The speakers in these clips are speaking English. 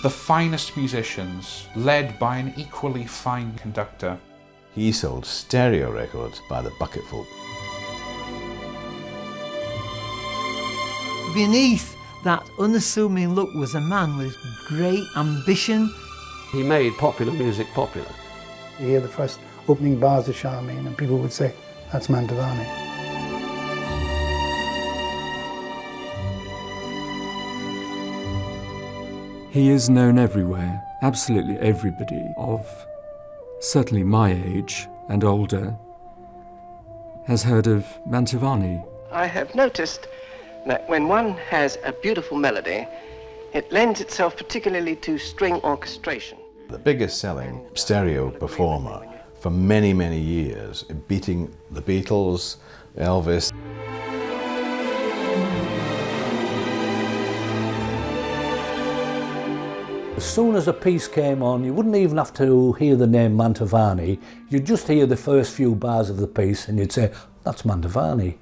the finest musicians, led by an equally fine conductor. He sold stereo records by the bucketful. Beneath that unassuming look was a man with great ambition. He made popular music popular. You hear the first opening bars of Charmaine and people would say, that's Mantovani. He is known everywhere. Absolutely everybody of certainly my age and older has heard of Mantovani. I have noticed that when one has a beautiful melody, it lends itself particularly to string orchestration. The biggest selling stereo performer for many, many years, beating the Beatles, Elvis. As soon as a piece came on, you wouldn't even have to hear the name Mantovani. You'd just hear the first few bars of the piece and you'd say, that's Mantovani.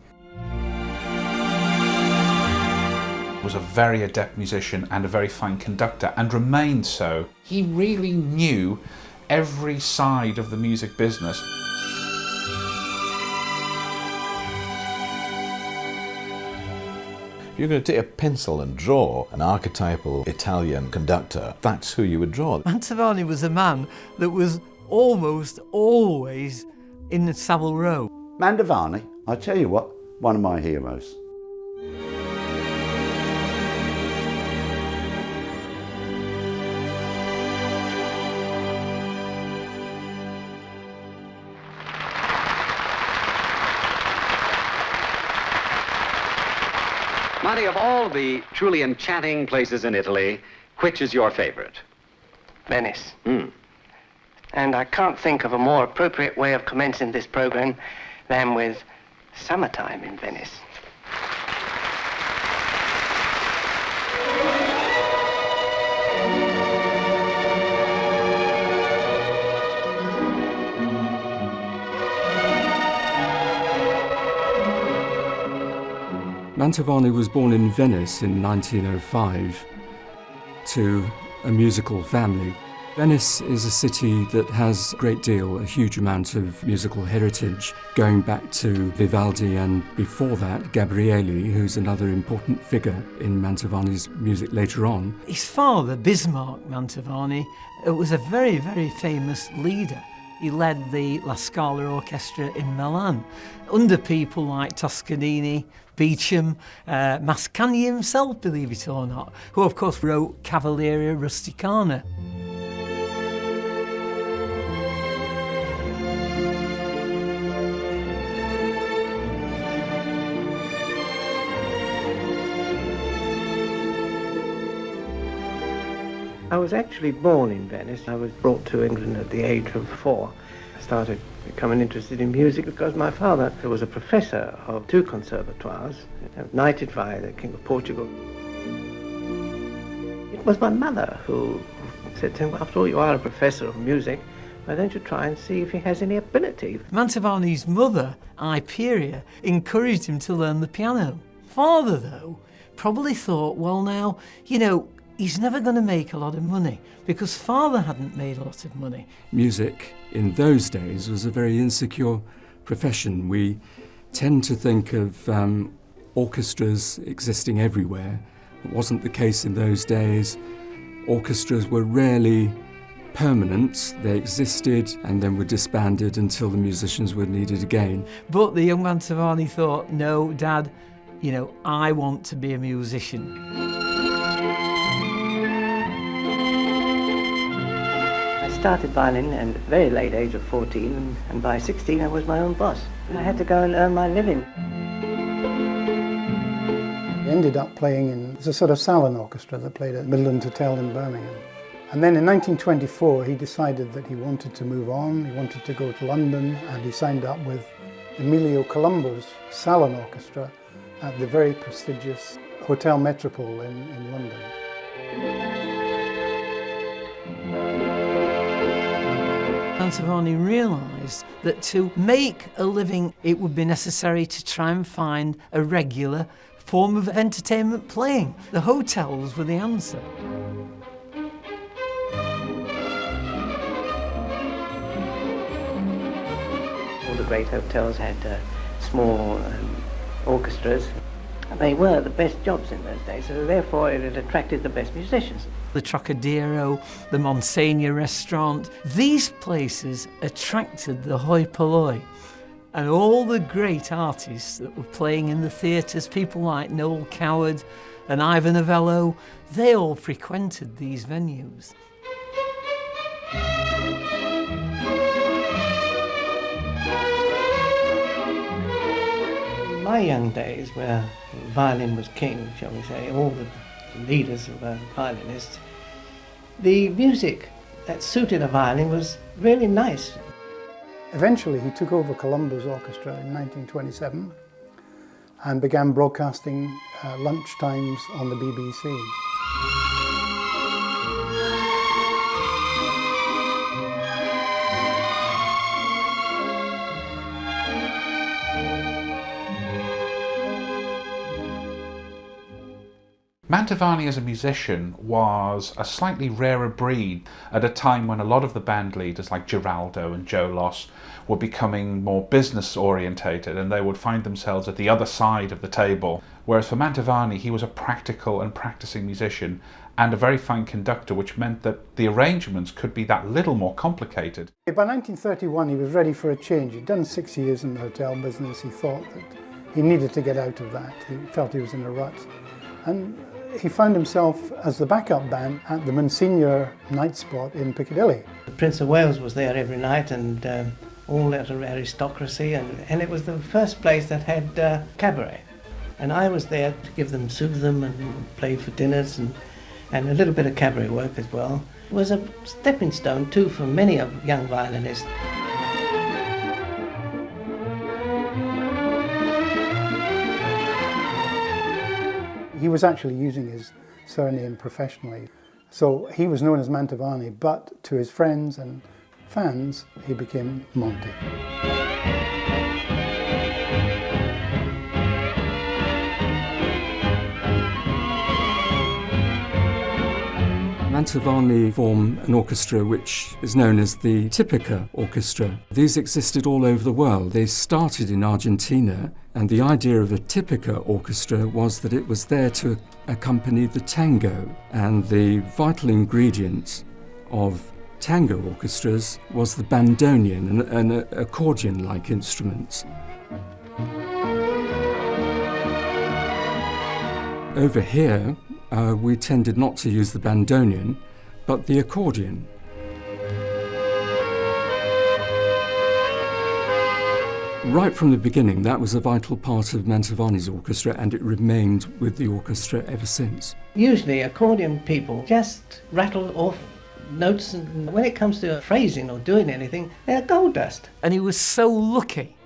Was a very adept musician and a very fine conductor, and remained so. He really knew every side of the music business. If you're going to take a pencil and draw an archetypal Italian conductor, that's who you would draw. Mantovani was a man that was almost always in the Savile Row. Mantovani, I tell you what, one of my heroes. Monty, of all the truly enchanting places in Italy, which is your favorite? Venice. And I can't think of a more appropriate way of commencing this program than with Summertime in Venice. Mantovani was born in Venice in 1905 to a musical family. Venice is a city that has a great deal, a huge amount of musical heritage, going back to Vivaldi and before that, Gabrieli, who's another important figure in Mantovani's music later on. His father, Bismarck Mantovani, was a very, very famous leader. He led the La Scala Orchestra in Milan, under people like Toscanini, Beecham, Mascagni himself, believe it or not, who of course wrote Cavalleria Rusticana. I was actually born in Venice. I was brought to England at the age of 4. I started becoming interested in music because my father was a professor of 2 conservatoires, knighted by the King of Portugal. It was my mother who said to him, after all, you are a professor of music, why don't you try and see if he has any ability? Mantovani's mother, Iperia, encouraged him to learn the piano. Father, though, probably thought, well now, you know, he's never going to make a lot of money, because father hadn't made a lot of money. Music in those days was a very insecure profession. We tend to think of orchestras existing everywhere. It wasn't the case in those days. Orchestras were rarely permanent. They existed and then were disbanded until the musicians were needed again. But the young Mantovani thought, no, Dad, you know, I want to be a musician. I started violin at a very late age of 14, and by 16 I was my own boss. I had to go and earn my living. He ended up playing in a sort of salon orchestra that played at Midland Hotel in Birmingham. And then in 1924 he decided that he wanted to move on, he wanted to go to London, and he signed up with Emilio Colombo's salon orchestra at the very prestigious Hotel Metropole in London. Mantovani realised that to make a living it would be necessary to try and find a regular form of entertainment playing. The hotels were the answer. All the great hotels had small orchestras. They were the best jobs in those days, so therefore it attracted the best musicians. The Trocadero, the Monseigneur restaurant, these places attracted the hoi polloi. And all the great artists that were playing in the theatres, people like Noel Coward and Ivan Novello, they all frequented these venues. In my young days, where violin was king, shall we say, all the leaders were violinists, the music that suited a violin was really nice. Eventually he took over Colombo's orchestra in 1927 and began broadcasting lunch times on the BBC. Mantovani as a musician was a slightly rarer breed at a time when a lot of the band leaders like Giraldo and Joe Loss were becoming more business orientated, and they would find themselves at the other side of the table. Whereas for Mantovani, he was a practical and practicing musician and a very fine conductor, which meant that the arrangements could be that little more complicated. By 1931 he was ready for a change. He'd done 6 years in the hotel business. He thought that he needed to get out of that. He felt he was in a rut. And he found himself as the backup band at the Monseigneur night spot in Piccadilly. The Prince of Wales was there every night, and all that aristocracy, and it was the first place that had cabaret. And I was there to soothe them and play for dinners and a little bit of cabaret work as well. It was a stepping stone too for many young violinists. He was actually using his surname professionally. So he was known as Mantovani, but to his friends and fans, he became Monty. Mantovani formed an orchestra which is known as the Tipica Orchestra. These existed all over the world. They started in Argentina, and the idea of a Tipica orchestra was that it was there to accompany the tango, and the vital ingredient of tango orchestras was the bandoneon, an accordion-like instrument. Over here, we tended not to use the bandoneon, but the accordion. Right from the beginning, that was a vital part of Mantovani's orchestra, and it remained with the orchestra ever since. Usually accordion people just rattle off notes, and when it comes to phrasing or doing anything, they're gold dust. And he was so lucky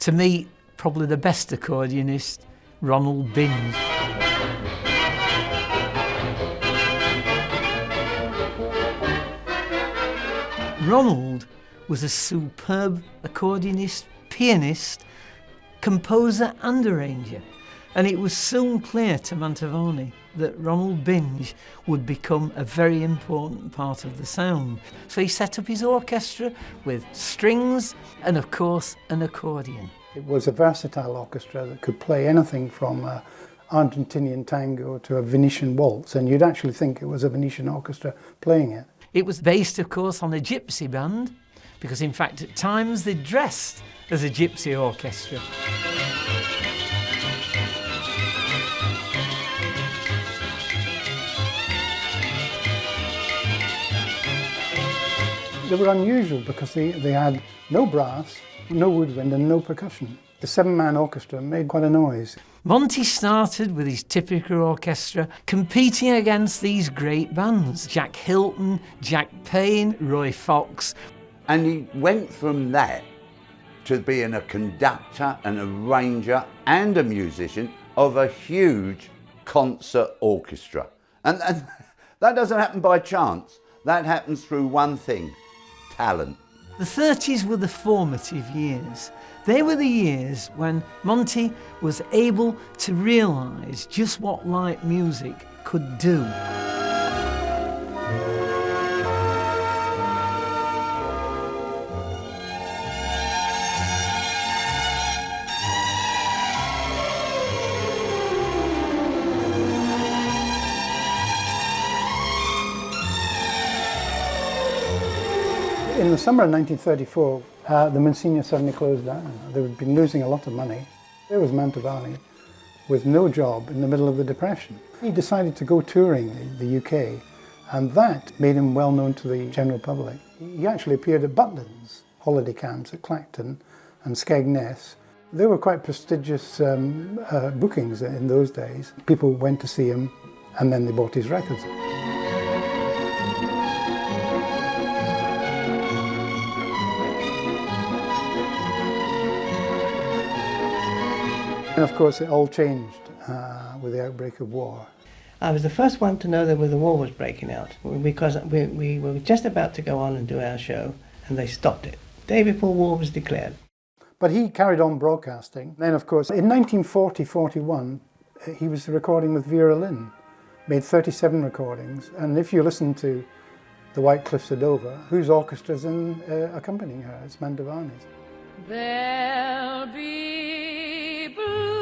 to meet probably the best accordionist, Ronald Binge. Ronald was a superb accordionist, pianist, composer and arranger, and it was soon clear to Mantovani that Ronald Binge would become a very important part of the sound. So he set up his orchestra with strings and, of course, an accordion. It was a versatile orchestra that could play anything from Argentinian tango to a Venetian waltz, and you'd actually think it was a Venetian orchestra playing it. It was based, of course, on a gypsy band, because in fact at times they dressed as a gypsy orchestra. They were unusual because they had no brass, no woodwind and no percussion. The seven-man orchestra made quite a noise. Monty started with his Tipica orchestra competing against these great bands. Jack Hilton, Jack Payne, Roy Fox. And he went from that to being a conductor, an arranger and a musician of a huge concert orchestra. And that doesn't happen by chance. That happens through one thing, talent. The 30s were the formative years. They were the years when Monty was able to realise just what light music could do. In the summer of 1934, the Monsignor suddenly closed down. They had been losing a lot of money. There was Mantovani with no job in the middle of the Depression. He decided to go touring the UK, and that made him well known to the general public. He actually appeared at Butlin's holiday camps at Clacton and Skegness. They were quite prestigious bookings in those days. People went to see him, and then they bought his records. And of course, it all changed with the outbreak of war. I was the first one to know that the war was breaking out, because we were just about to go on and do our show, and they stopped it. Day before war was declared. But he carried on broadcasting. Then, of course, in 1940-41, he was recording with Vera Lynn, made 37 recordings. And if you listen to The White Cliffs of Dover, whose orchestra's accompanying her? It's Mantovani's. There'll be bluebirds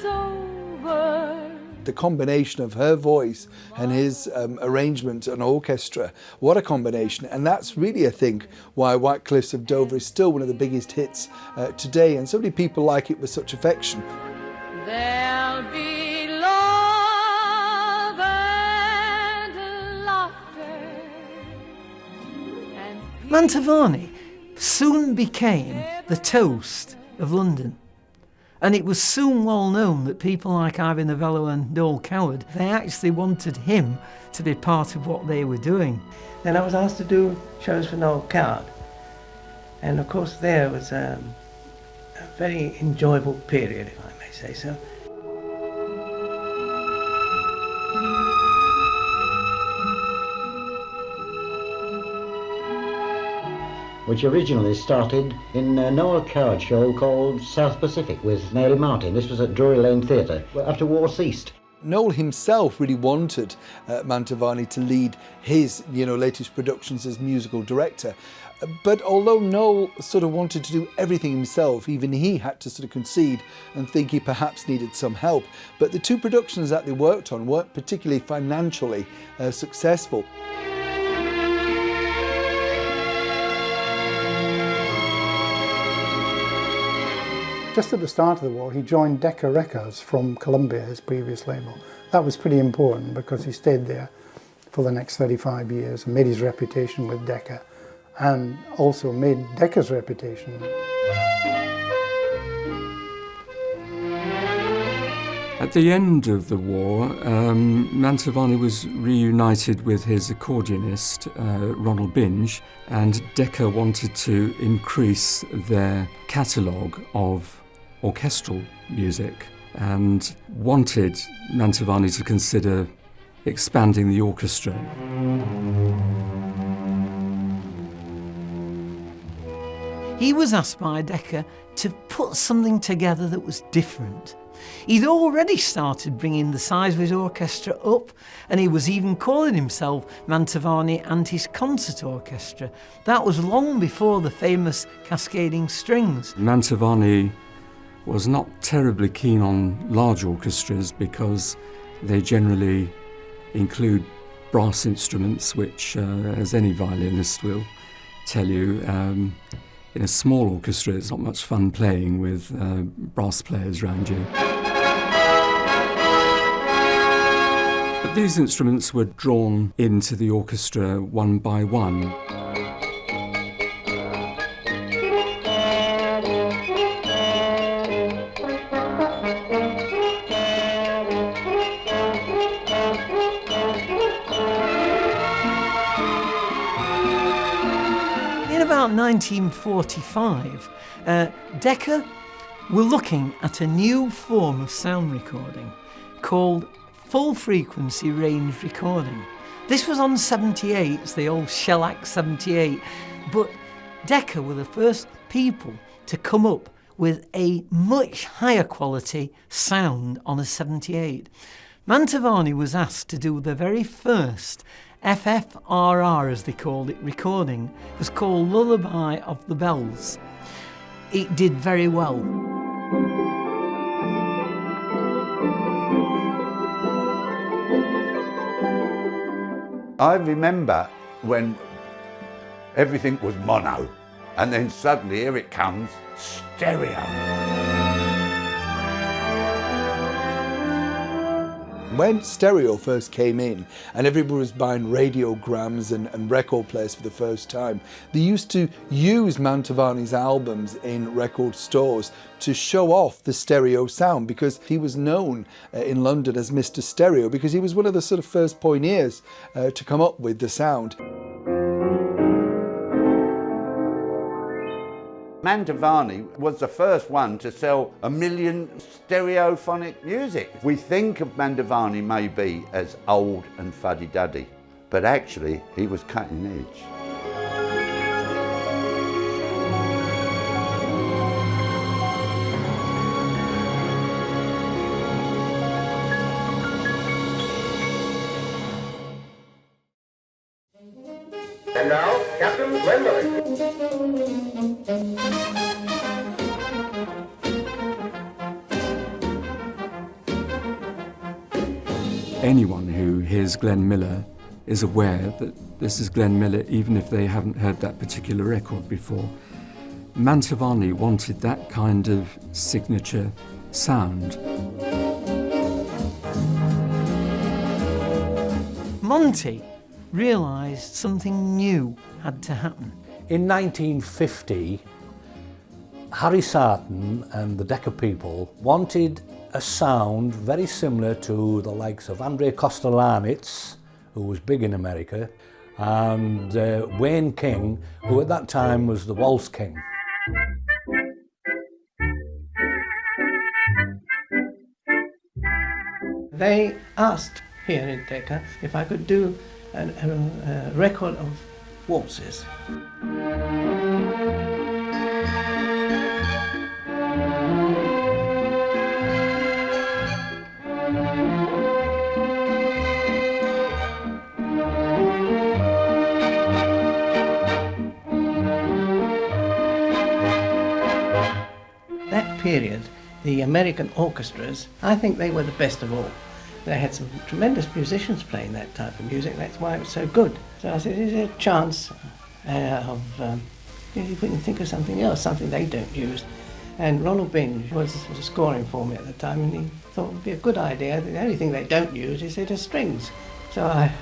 over. The combination of her voice and his arrangement and orchestra, what a combination. And that's really, I think, why White Cliffs of Dover is still one of the biggest hits today, and so many people like it with such affection. There'll be love and laughter. Mantovani soon became the toast of London. And it was soon well known that people like Ivan Novello and Noel Coward, they actually wanted him to be part of what they were doing. Then I was asked to do shows for Noel Coward. And of course there was a very enjoyable period, if I may say so. Which originally started in a Noel Coward show called South Pacific with Mary Martin. This was at Drury Lane Theatre after war ceased. Noel himself really wanted Mantovani to lead his latest productions as musical director. But although Noel sort of wanted to do everything himself, even he had to sort of concede and think he perhaps needed some help. But the two productions that they worked on weren't particularly financially successful. Just at the start of the war, he joined Decca Records from Columbia, his previous label. That was pretty important because he stayed there for the next 35 years and made his reputation with Decca, and also made Decca's reputation. At the end of the war, Mantovani was reunited with his accordionist, Ronald Binge, and Decca wanted to increase their catalogue of orchestral music and wanted Mantovani to consider expanding the orchestra. He was asked by Decca to put something together that was different. He'd already started bringing the size of his orchestra up, and he was even calling himself Mantovani and his Concert Orchestra. That was long before the famous Cascading Strings. Mantovani was not terribly keen on large orchestras because they generally include brass instruments, which, as any violinist will tell you, in a small orchestra it's not much fun playing with brass players around you. But these instruments were drawn into the orchestra one by one. In about 1945, Decca were looking at a new form of sound recording called full frequency range recording. This was on 78s, the old shellac 78, but Decca were the first people to come up with a much higher quality sound on a 78. Mantovani was asked to do the very first FFRR, as they called it, recording. It was called Lullaby of the Bells. It did very well. I remember when everything was mono, and then suddenly here it comes, stereo. When stereo first came in and everybody was buying radiograms and record players for the first time, they used to use Mantovani's albums in record stores to show off the stereo sound, because he was known in London as Mr. Stereo, because he was one of the sort of first pioneers to come up with the sound. Mantovani was the first one to sell 1 million stereophonic music. We think of Mantovani maybe as old and fuddy-duddy, but actually he was cutting edge. And now, Captain Glenn Miller. Anyone who hears Glenn Miller is aware that this is Glenn Miller, even if they haven't heard that particular record before. Mantovani wanted that kind of signature sound. Monty realised something new had to happen. In 1950, Harry Sarton and the Decca people wanted a sound very similar to the likes of Andrei Kostelanetz, who was big in America, and Wayne King, who at that time was the Waltz King. They asked here in Decca if I could do a record of waltzes. That period, the American orchestras, I think they were the best of all. They had some tremendous musicians playing that type of music, that's why it was so good. So I said, is there a chance of if we can think of something else, something they don't use? And Ronald Binge was scoring for me at the time, and he thought it would be a good idea. The only thing they don't use is the strings. So I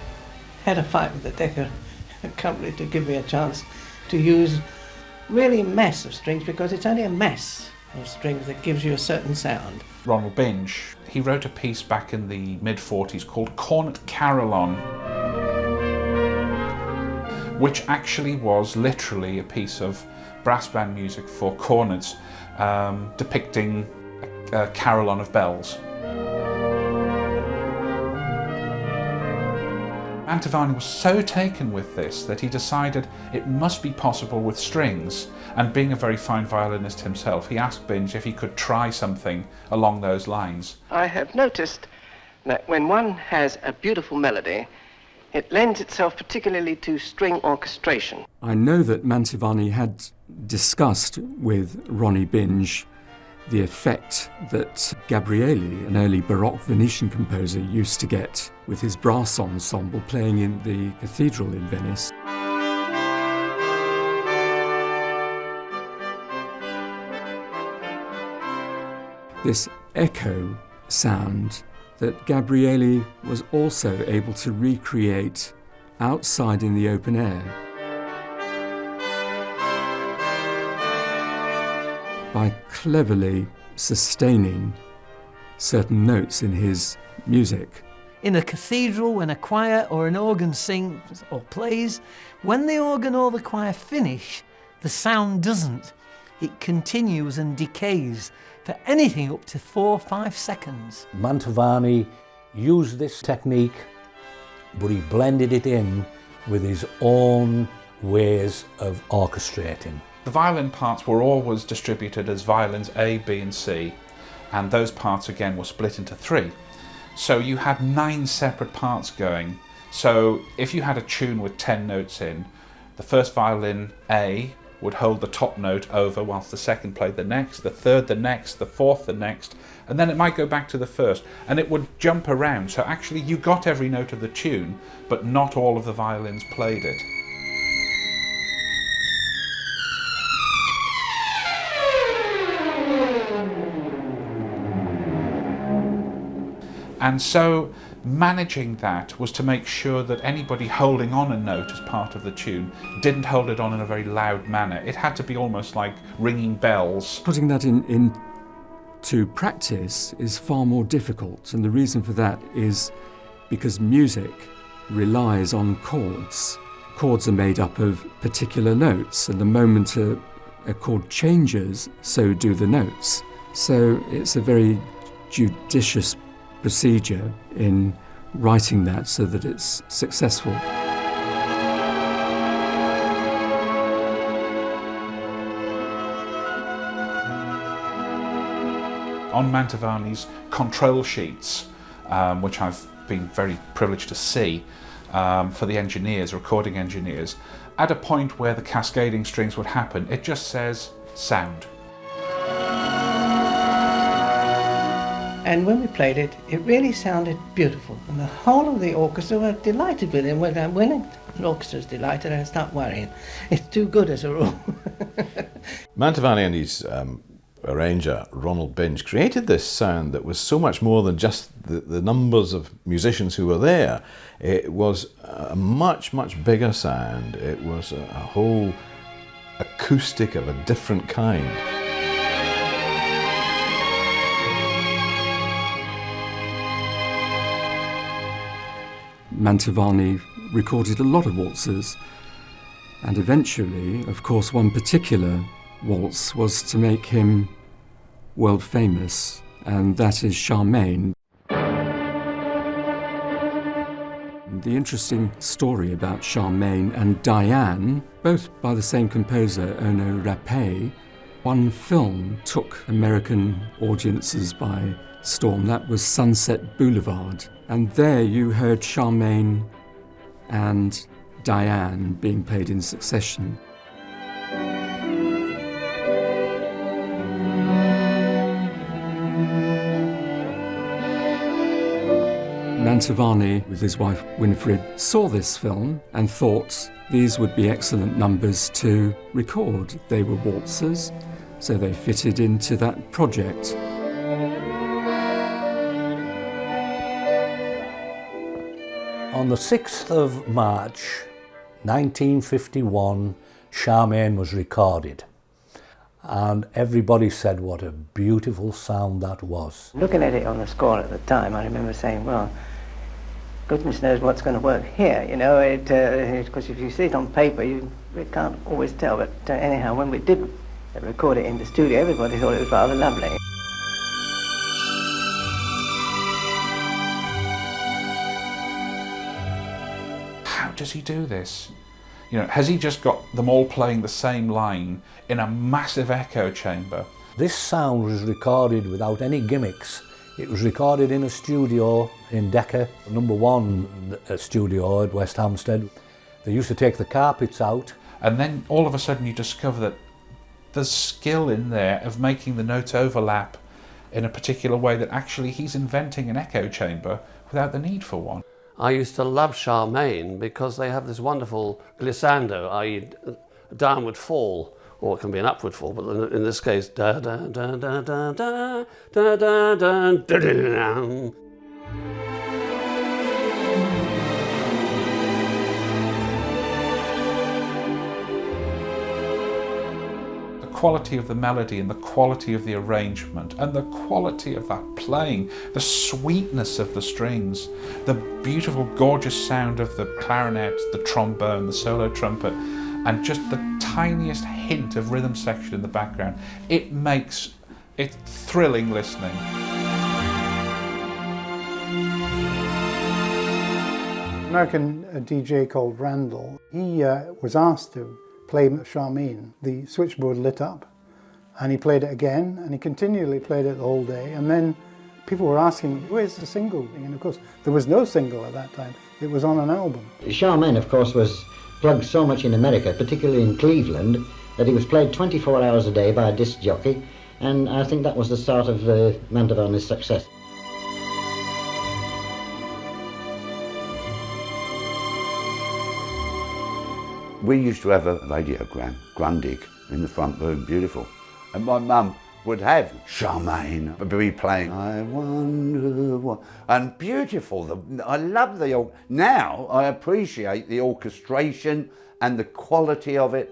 had a fight with the Decca company to give me a chance to use really a mass of strings, because it's only a mass of strings that gives you a certain sound. Ronald Binge, he wrote a piece back in the mid-40s called Cornet Carillon, which actually was literally a piece of brass band music for cornets, depicting a carillon of bells. Mantovani was so taken with this that he decided it must be possible with strings, and being a very fine violinist himself, he asked Binge if he could try something along those lines. I have noticed that when one has a beautiful melody, it lends itself particularly to string orchestration. I know that Mantovani had discussed with Ronnie Binge the effect that Gabrieli, an early Baroque Venetian composer, used to get with his brass ensemble playing in the cathedral in Venice. This echo sound that Gabrieli was also able to recreate outside in the open air. By cleverly sustaining certain notes in his music. In a cathedral, when a choir or an organ sings or plays, when the organ or the choir finish, the sound doesn't. It continues and decays for anything up to 4 or 5 seconds. Mantovani used this technique, but he blended it in with his own ways of orchestrating. The violin parts were always distributed as violins A, B and C, and those parts again were split into 3. So you had 9 separate parts going. So if you had a tune with 10 notes in, the first violin A would hold the top note over whilst the second played the next, the third the next, the fourth the next, and then it might go back to the first, and it would jump around. So actually you got every note of the tune, but not all of the violins played it. And so managing that was to make sure that anybody holding on a note as part of the tune didn't hold it on in a very loud manner. It had to be almost like ringing bells. Putting that into practice is far more difficult, and the reason for that is because music relies on chords. Chords are made up of particular notes, and the moment a chord changes, so do the notes. So it's a very judicious procedure in writing that so that it's successful. On Mantovani's control sheets, which I've been very privileged to see for the engineers, recording engineers, at a point where the cascading strings would happen, it just says sound. And when we played it, it really sounded beautiful. And the whole of the orchestra were delighted with it. When an orchestra's delighted, I start worrying. It's too good as a rule. Mantovani and his arranger, Ronald Binge, created this sound that was so much more than just the numbers of musicians who were there. It was a much, much bigger sound. It was a whole acoustic of a different kind. Mantovani recorded a lot of waltzes, and eventually, of course, one particular waltz was to make him world famous, and that is Charmaine. The interesting story about Charmaine and Diane, both by the same composer, Ono Rappé, one film took American audiences by storm. That was Sunset Boulevard. And there you heard Charmaine and Diane being played in succession. Mantovani, with his wife Winifred, saw this film and thought these would be excellent numbers to record. They were waltzes, so they fitted into that project. On the 6th of March 1951, Charmaine was recorded, and everybody said what a beautiful sound that was. Looking at it on the score at the time, I remember saying, well, goodness knows what's going to work here, you know, because if you see it on paper, you can't always tell, but anyhow, when we did record it in the studio, everybody thought it was rather lovely. How does he do this? You know, has he just got them all playing the same line in a massive echo chamber? This sound was recorded without any gimmicks. It was recorded in a studio in Decca, #1 studio at West Hampstead. They used to take the carpets out. And then all of a sudden you discover that there's skill in there of making the notes overlap in a particular way that actually he's inventing an echo chamber without the need for one. I used to love Charmaine because they have this wonderful glissando, i.e. a downward fall, or it can be an upward fall, but in this case, da da da da da da da da da da da. The quality of the melody and the quality of the arrangement and the quality of that playing, the sweetness of the strings, the beautiful, gorgeous sound of the clarinet, the trombone, the solo trumpet, and just the tiniest hint of rhythm section in the background. It makes it thrilling listening. American DJ called Randall, he was asked to play Charmaine. The switchboard lit up and he played it again, and he continually played it the whole day, and then people were asking, where's the single? And of course there was no single at that time, it was on an album. Charmaine, of course, was plugged so much in America, particularly in Cleveland, that he was played 24 hours a day by a disc jockey, and I think that was the start of Mantovani's success. We used to have a radiogram, Grundig, in the front room, beautiful. And my mum would have Charmaine be playing, I wonder what, and beautiful. I love now I appreciate the orchestration and the quality of it.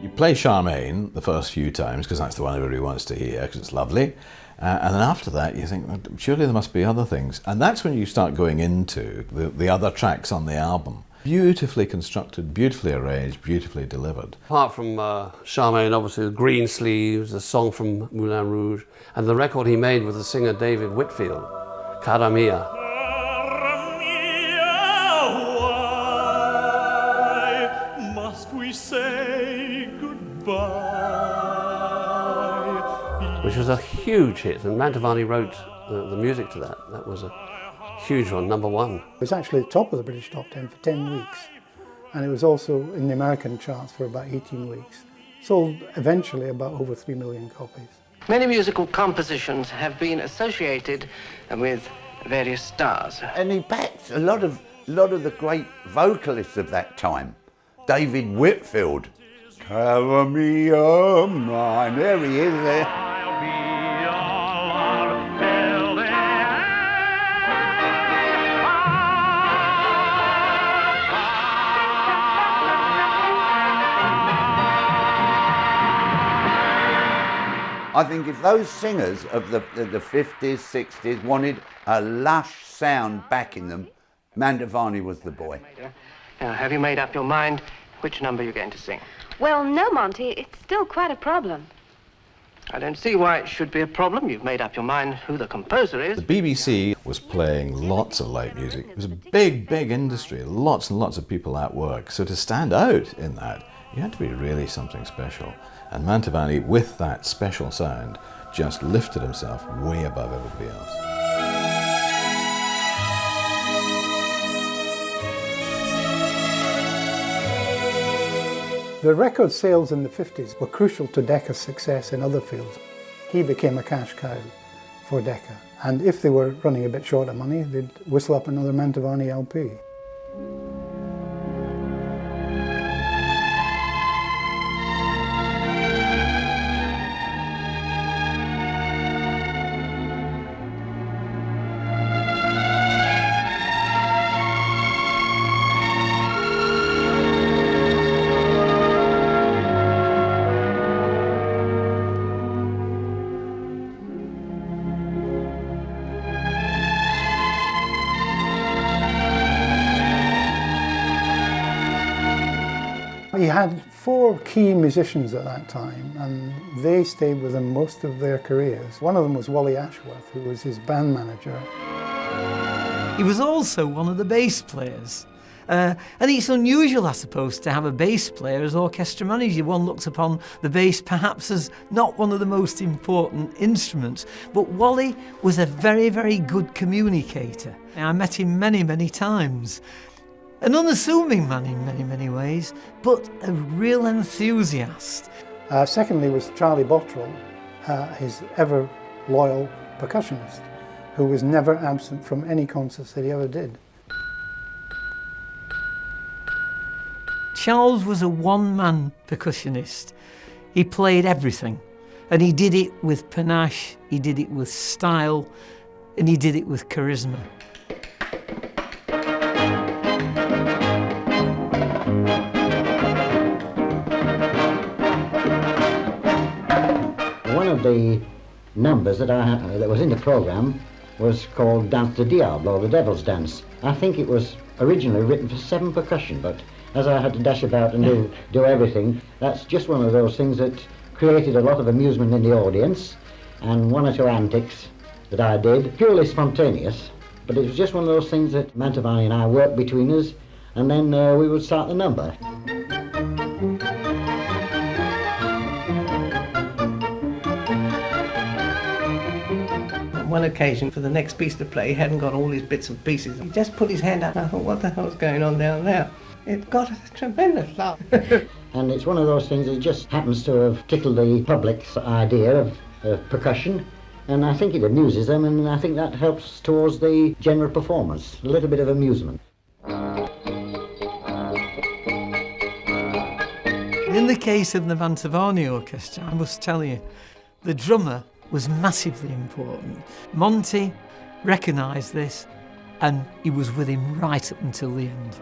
You play Charmaine the first few times because that's the one everybody wants to hear because it's lovely, and then after that you think, well, surely there must be other things, and that's when you start going into the other tracks on the album. Beautifully constructed, beautifully arranged, beautifully delivered. Apart from Charmaine, obviously the Green Sleeves, the song from Moulin Rouge, and the record he made with the singer David Whitfield, Cara Mia. Must we say goodbye? Which was a huge hit, and Mantovani wrote the music to that. That was a huge one, #1. It was actually the top of the British top 10 for 10 weeks. And it was also in the American charts for about 18 weeks. Sold eventually about over 3 million copies. Many musical compositions have been associated with various stars. And he backed a lot of the great vocalists of that time. David Whitfield. Cara Mia, mine. There he is there. I think if those singers of the 50s, 60s wanted a lush sound backing them, Mantovani was the boy. Now, have you made up your mind which number you're going to sing? Well, no, Monty, it's still quite a problem. I don't see why it should be a problem. You've made up your mind who the composer is. The BBC was playing lots of light music. It was a big, big industry, lots and lots of people at work. So to stand out in that, you had to be really something special. And Mantovani, with that special sound, just lifted himself way above everybody else. The record sales in the 50s were crucial to Decca's success in other fields. He became a cash cow for Decca. And if they were running a bit short of money, they'd whistle up another Mantovani LP. He had 4 key musicians at that time, and they stayed with him most of their careers. One of them was Wally Ashworth, who was his band manager. He was also one of the bass players. And it's unusual, I suppose, to have a bass player as orchestra manager. One looks upon the bass perhaps as not one of the most important instruments, but Wally was a very, very good communicator. I met him many, many times. An unassuming man in many, many ways, but a real enthusiast. Secondly was Charlie Bottrell, his ever loyal percussionist, who was never absent from any concerts that he ever did. Charles was a one-man percussionist. He played everything, and he did it with panache, he did it with style, and he did it with charisma. One of the numbers that was in the programme was called Dance the Diable, or the Devil's Dance. I think it was originally written for 7 percussion, but as I had to dash about and do everything, that's just one of those things that created a lot of amusement in the audience, and 1 or 2 antics that I did, purely spontaneous, but it was just one of those things that Mantovani and I worked between us, and then we would start the number. one occasion, for the next piece to play, he hadn't got all his bits and pieces. He just put his hand up, and I thought, what the hell's going on down there? It got a tremendous laugh. And it's one of those things that just happens to have tickled the public's idea of percussion, and I think it amuses them, and I think that helps towards the general performance, a little bit of amusement. In the case of the Mantovani Orchestra, I must tell you, the drummer was massively important. Monty recognised this, and he was with him right up until the end.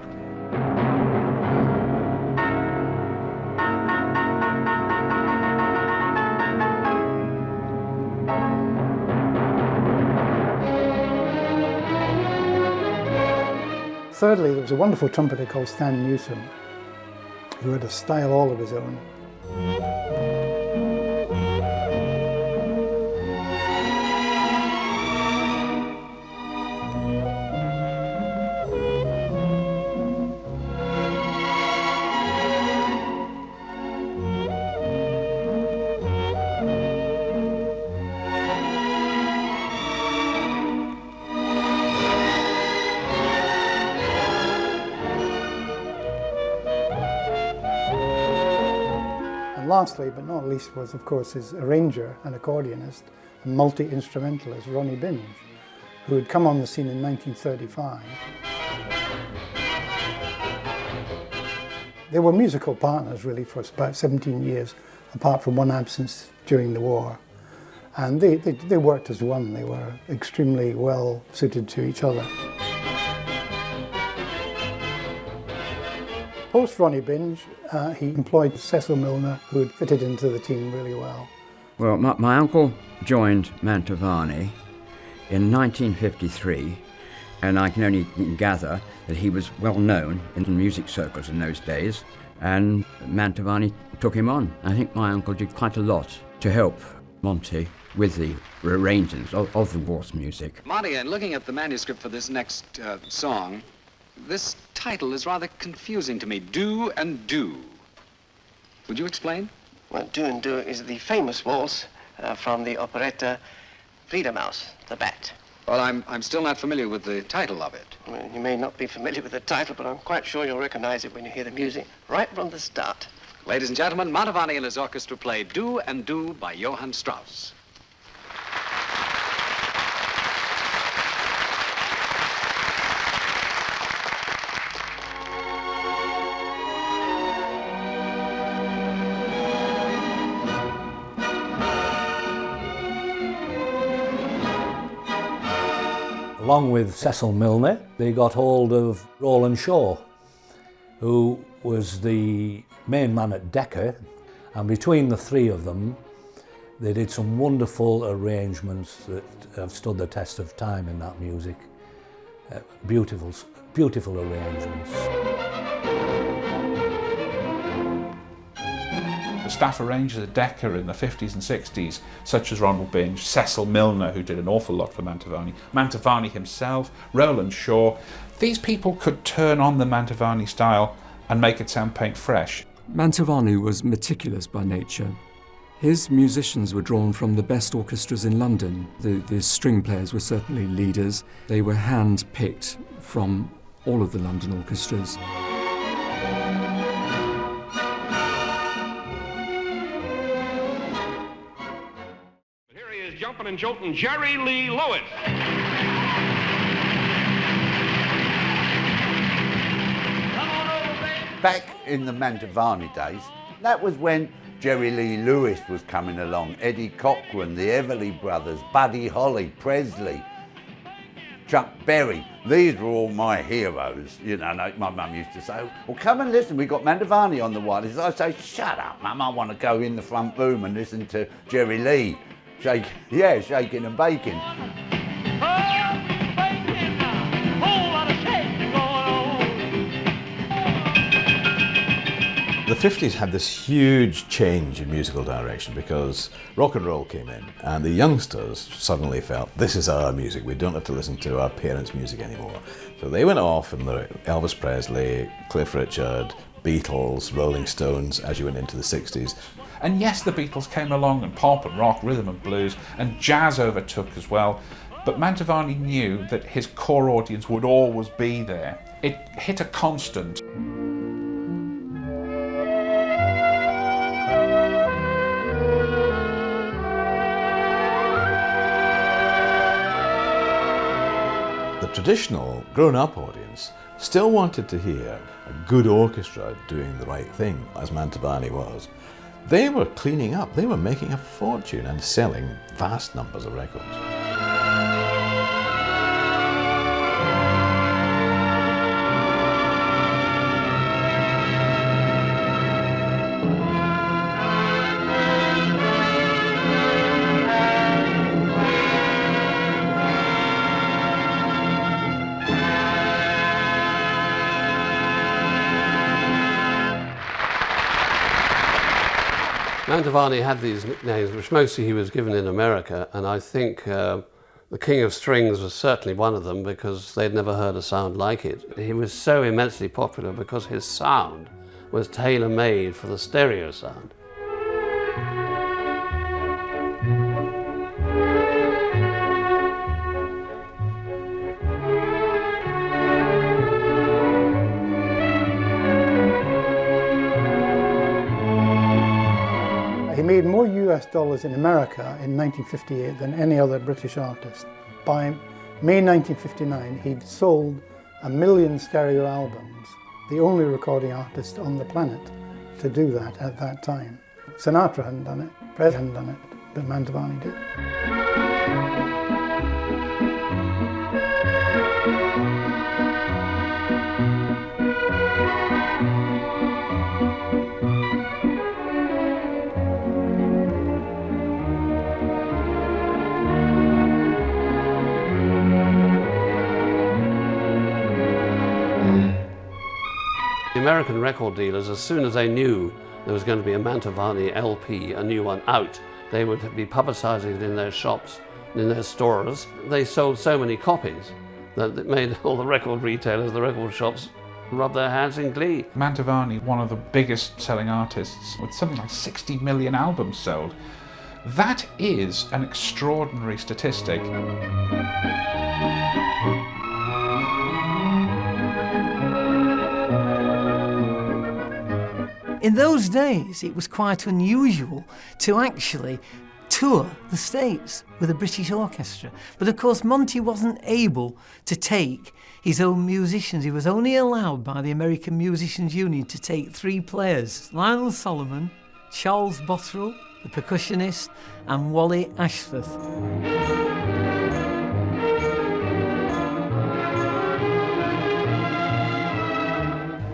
Thirdly, there was a wonderful trumpeter called Stan Newsom, who had a style all of his own. Lastly, but not least, was of course his arranger and accordionist and multi-instrumentalist Ronnie Binge, who had come on the scene in 1935. They were musical partners really for about 17 years, apart from one absence during the war. And they worked as one. They were extremely well suited to each other. Post Ronnie Binge, he employed Cecil Milner, who had fitted into the team really well. Well, my uncle joined Mantovani in 1953, and I can only gather that he was well known in the music circles in those days, and Mantovani took him on. I think my uncle did quite a lot to help Monty with the arrangements of the waltz music. Monty, in looking at the manuscript for this next song, this title is rather confusing to me. Do and Do. Would you explain? Well, Do and Do is the famous waltz from the operetta Fledermaus, the Bat. Well, I'm still not familiar with the title of it. Well, you may not be familiar with the title, but I'm quite sure you'll recognize it when you hear the music right from the start. Ladies and gentlemen, Mantovani and his orchestra play Do and Do by Johann Strauss. Along with Cecil Milner, they got hold of Roland Shaw, who was the main man at Decca, and between the three of them, they did some wonderful arrangements that have stood the test of time in that music. Beautiful, beautiful arrangements. The staff arrangers at Decca in the 50s and 60s, such as Ronald Binge, Cecil Milner, who did an awful lot for Mantovani, Mantovani himself, Roland Shaw, these people could turn on the Mantovani style and make it sound paint fresh. Mantovani was meticulous by nature. His musicians were drawn from the best orchestras in London. The string players were certainly leaders. They were hand-picked from all of the London orchestras. Jumping and jolting Jerry Lee Lewis. Back in the Mantovani days, that was when Jerry Lee Lewis was coming along, Eddie Cochran, the Everly Brothers, Buddy Holly, Presley, Chuck Berry. These were all my heroes. You know, like my mum used to say, well, come and listen, we've got Mantovani on the wireless. I'd say, shut up, Mum, I want to go in the front room and listen to Jerry Lee. Shaking and baking. The 50s had this huge change in musical direction because rock and roll came in and the youngsters suddenly felt this is our music, we don't have to listen to our parents' music anymore. So they went off and the Elvis Presley, Cliff Richard, Beatles, Rolling Stones as you went into the 60s. And yes, the Beatles came along, and pop and rock, rhythm and blues, and jazz overtook as well. But Mantovani knew that his core audience would always be there. It hit a constant. The traditional grown-up audience still wanted to hear a good orchestra doing the right thing, as Mantovani was. They were cleaning up, they were making a fortune and selling vast numbers of records. Mantovani had these nicknames, which mostly he was given in America, and I think the King of Strings was certainly one of them because they'd never heard a sound like it. He was so immensely popular because his sound was tailor-made for the stereo sound. He made more US dollars in America in 1958 than any other British artist. By May 1959, he'd sold 1 million stereo albums, the only recording artist on the planet to do that at that time. Sinatra hadn't done it, Presley hadn't done it, but Mantovani did. The American record dealers, as soon as they knew there was going to be a Mantovani LP, a new one out, they would be publicising it in their shops, in their stores. They sold so many copies that it made all the record retailers, the record shops, rub their hands in glee. Mantovani, one of the biggest selling artists, with something like 60 million albums sold. That is an extraordinary statistic. In those days, it was quite unusual to actually tour the States with a British orchestra. But of course, Monty wasn't able to take his own musicians. He was only allowed by the American Musicians Union to take 3 players: Lionel Solomon, Charles Bottrell, the percussionist, and Wally Ashworth.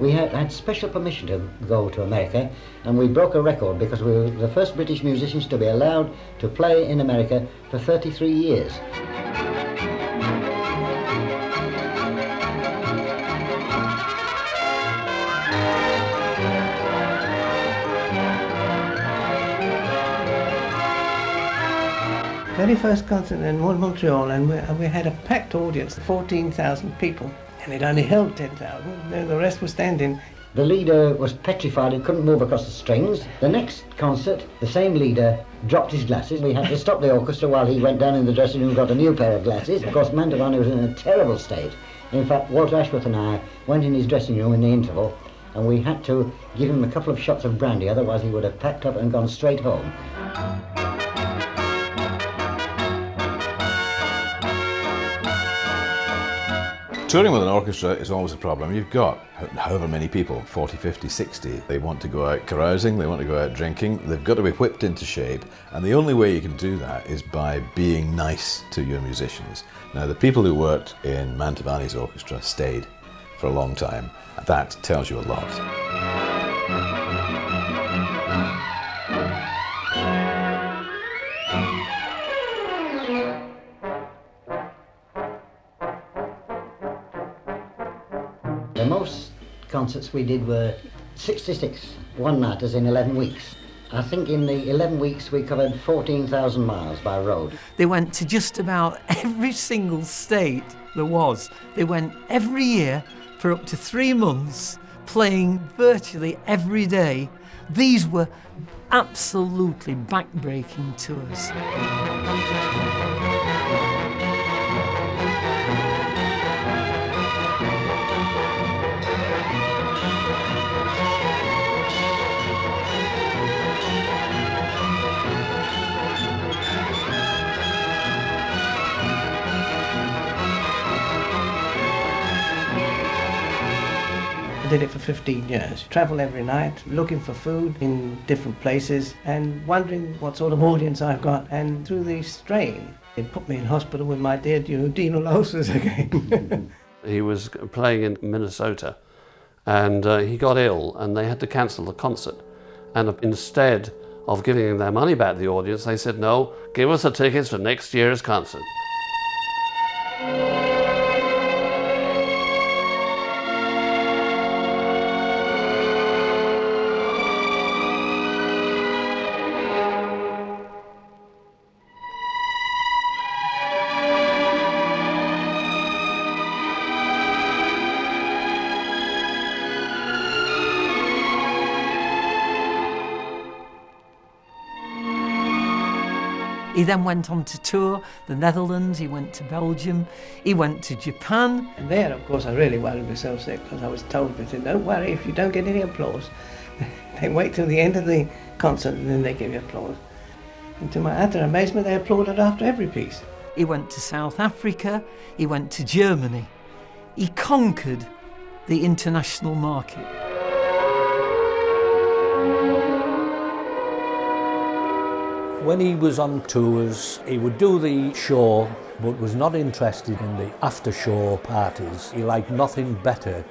We had special permission to go to America, and we broke a record because we were the first British musicians to be allowed to play in America for 33 years. Very first concert in Montreal, and we had a packed audience, 14,000 people. And it only held 10,000, the rest was standing. The leader was petrified and couldn't move across the strings. The next concert, the same leader dropped his glasses. We had to stop the orchestra while he went down in the dressing room and got a new pair of glasses. Of course, Mantovani was in a terrible state. In fact, Walter Ashworth and I went in his dressing room in the interval, and we had to give him a couple of shots of brandy, otherwise he would have packed up and gone straight home. Touring with an orchestra is always a problem. You've got however many people, 40, 50, 60. They want to go out carousing, they want to go out drinking. They've got to be whipped into shape. And the only way you can do that is by being nice to your musicians. Now, the people who worked in Mantovani's orchestra stayed for a long time. That tells you a lot. The most concerts we did were 66 one-nighters in 11 weeks. I think in the 11 weeks we covered 14,000 miles by road. They went to just about every single state there was. They went every year for up to 3 months, playing virtually every day These were absolutely back-breaking tours. I did it for 15 years. Travel every night, looking for food in different places and wondering what sort of audience I've got. And through the strain, it put me in hospital with my dear duodenal again. He was playing in Minnesota and he got ill and they had to cancel the concert. And instead of giving their money back to the audience, they said, no, give us the tickets for next year's concert. He then went on to tour the Netherlands, he went to Belgium, he went to Japan. And there, of course, I really worried myself sick because I was told, they said, don't worry if you don't get any applause. They wait till the end of the concert and then they give you applause. And to my utter amazement, they applauded after every piece. He went to South Africa, he went to Germany. He conquered the international market. When he was on tours, he would do the show, but was not interested in the after-show parties. He liked nothing better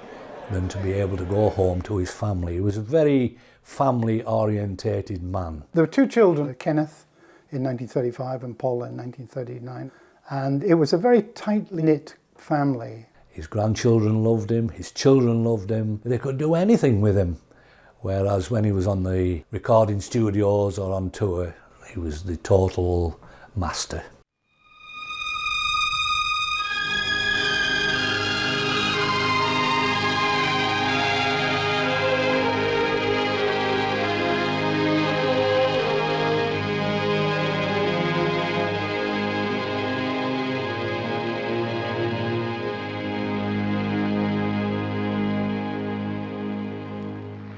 than to be able to go home to his family. He was a very family-orientated man. There were two children, Kenneth in 1935 and Paula in 1939, and it was a very tightly knit family. His grandchildren loved him, his children loved him. They could do anything with him. Whereas when he was on the recording studios or on tour, he was the total master.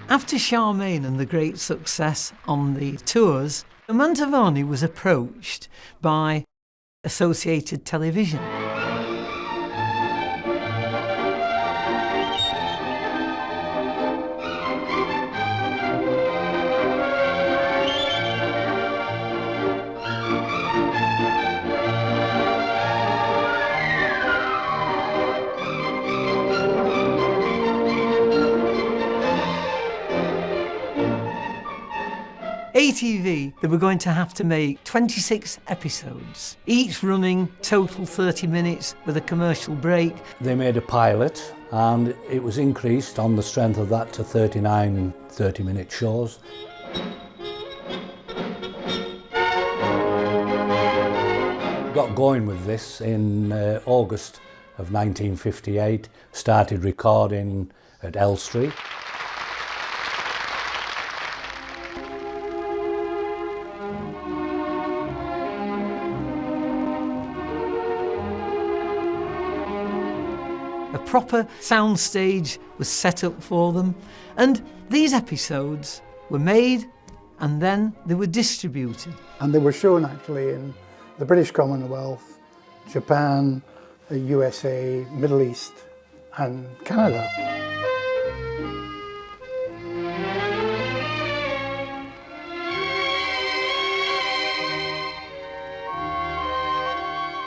After Charmaine and the great success on the tours, Mantovani was approached by Associated Television. ATV, they were going to have to make 26 episodes, each running total 30 minutes with a commercial break. They made a pilot and it was increased on the strength of that to 39 30-minute shows. Got going with this in August of 1958, started recording at Elstree. A proper soundstage was set up for them, and these episodes were made and then they were distributed. And they were shown actually in the British Commonwealth, Japan, the USA, Middle East and Canada.